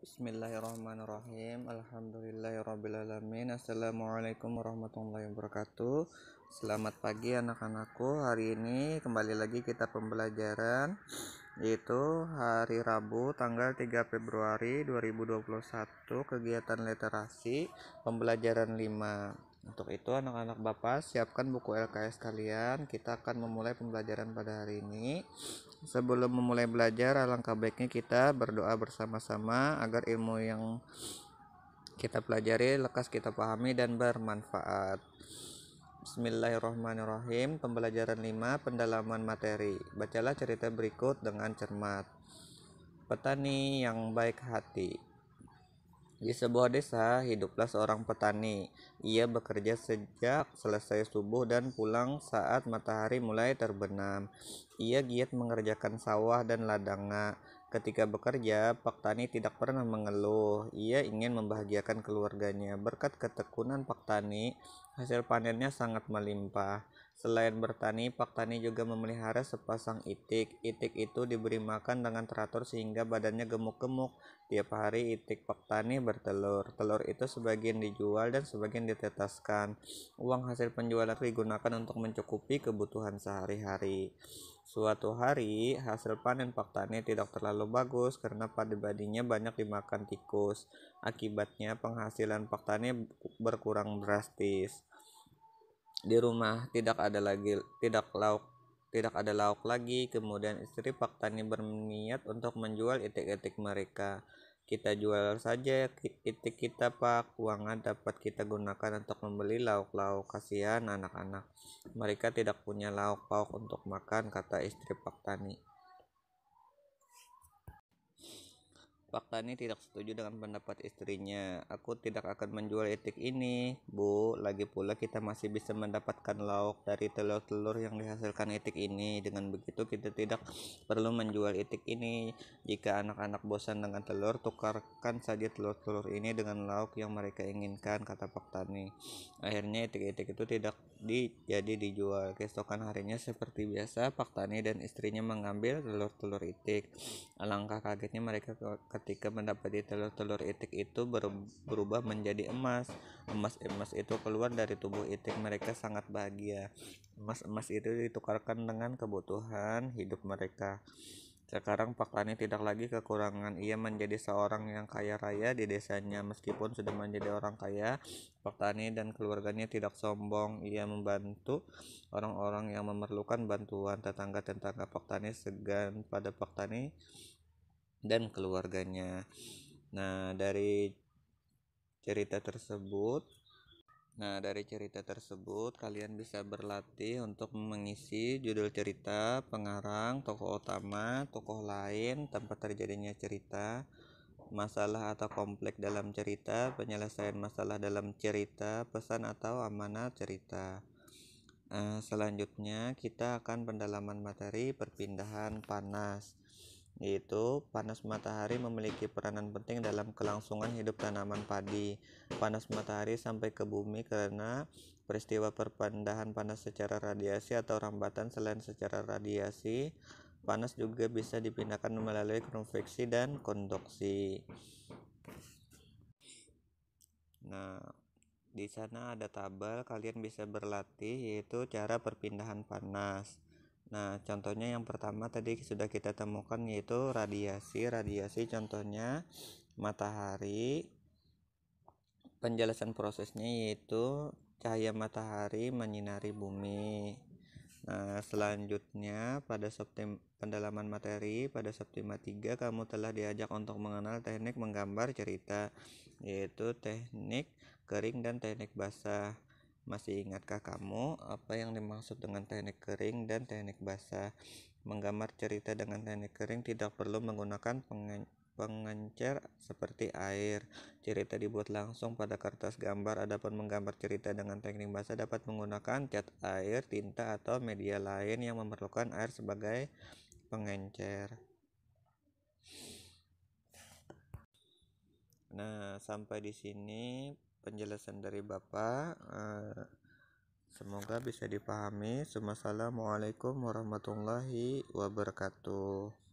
Bismillahirrahmanirrahim. Alhamdulillahirrabbilalamin. Assalamualaikum warahmatullahi wabarakatuh. Selamat pagi anak-anakku. Hari ini kembali lagi kita pembelajaran, yaitu hari Rabu tanggal 3 Februari 2021, kegiatan literasi pembelajaran 5. Untuk itu anak-anak Bapak siapkan buku LKS kalian. Kita akan memulai pembelajaran pada hari ini. Sebelum memulai belajar, alangkah baiknya kita berdoa bersama-sama agar ilmu yang kita pelajari lekas kita pahami dan bermanfaat. Bismillahirrahmanirrahim. Pembelajaran 5, pendalaman materi. Bacalah cerita berikut dengan cermat. Petani yang baik hati. Di sebuah desa, hiduplah seorang petani. Ia bekerja sejak selesai subuh dan pulang saat matahari mulai terbenam. Ia giat mengerjakan sawah dan ladangnya. Ketika bekerja, Pak Tani tidak pernah mengeluh. Ia ingin membahagiakan keluarganya. Berkat ketekunan Pak Tani, hasil panennya sangat melimpah. Selain bertani, Pak Tani juga memelihara sepasang itik. Itik itu diberi makan dengan teratur sehingga badannya gemuk-gemuk. Tiap hari itik Pak Tani bertelur. Telur itu sebagian dijual dan sebagian ditetaskan. Uang hasil penjualan digunakan untuk mencukupi kebutuhan sehari-hari. Suatu hari, hasil panen Pak Tani tidak terlalu bagus karena padi-padinya banyak dimakan tikus. Akibatnya penghasilan Pak Tani berkurang drastis. Di rumah tidak ada lauk lagi. Kemudian istri Pak Tani berniat untuk menjual itik-itik mereka. Kita jual saja itik kita, Pak. Uangnya dapat kita gunakan untuk membeli lauk-lauk. Kasihan anak-anak, mereka tidak punya lauk pauk untuk makan, kata istri Pak Tani. Pak Tani tidak setuju dengan pendapat istrinya. Aku tidak akan menjual itik ini, Bu. Lagi pula kita masih bisa mendapatkan lauk dari telur-telur yang dihasilkan itik ini. Dengan begitu kita tidak perlu menjual itik ini. Jika anak-anak bosan dengan telur, tukarkan saja telur-telur ini dengan lauk yang mereka inginkan, kata Pak Tani. Akhirnya itik-itik itu tidak jadi dijual. Keesokan harinya seperti biasa, Pak Tani dan istrinya mengambil telur-telur itik. Alangkah kagetnya mereka ketika mendapati telur-telur itik itu berubah menjadi emas. Emas itu keluar dari tubuh itik. Mereka sangat bahagia. Emas itu ditukarkan dengan kebutuhan hidup mereka. Sekarang Pak Tani tidak lagi kekurangan. Ia menjadi seorang yang kaya raya di desanya. Meskipun sudah menjadi orang kaya, Pak Tani dan keluarganya tidak sombong. Ia membantu orang-orang yang memerlukan bantuan. Tetangga-tetangga Pak Tani segan pada Pak Tani dan keluarganya. Dari cerita tersebut kalian bisa berlatih untuk mengisi judul cerita, pengarang, tokoh utama, tokoh lain, tempat terjadinya cerita, masalah atau konflik dalam cerita, penyelesaian masalah dalam cerita, pesan atau amanat cerita. Selanjutnya kita akan pendalaman materi perpindahan panas, yaitu panas matahari memiliki peranan penting dalam kelangsungan hidup tanaman padi. Panas matahari sampai ke bumi karena peristiwa perpindahan panas secara radiasi atau rambatan. Selain secara radiasi, panas juga bisa dipindahkan melalui konveksi dan konduksi. Di sana ada tabel, kalian bisa berlatih, yaitu cara perpindahan panas. Contohnya yang pertama tadi sudah kita temukan, yaitu radiasi. Radiasi contohnya matahari. Penjelasan prosesnya yaitu cahaya matahari menyinari bumi. Selanjutnya pada pendalaman materi pada Septima 3 kamu telah diajak untuk mengenal teknik menggambar cerita, yaitu teknik kering dan teknik basah. Masih ingatkah kamu apa yang dimaksud dengan teknik kering dan teknik basah? Menggambar cerita dengan teknik kering tidak perlu menggunakan pengencer seperti air. Cerita dibuat langsung pada kertas gambar. Adapun menggambar cerita dengan teknik basah dapat menggunakan cat air, tinta, atau media lain yang memerlukan air sebagai pengencer. Sampai di sini penjelasan dari Bapak. Semoga bisa dipahami. Wassalamualaikum warahmatullahi wabarakatuh.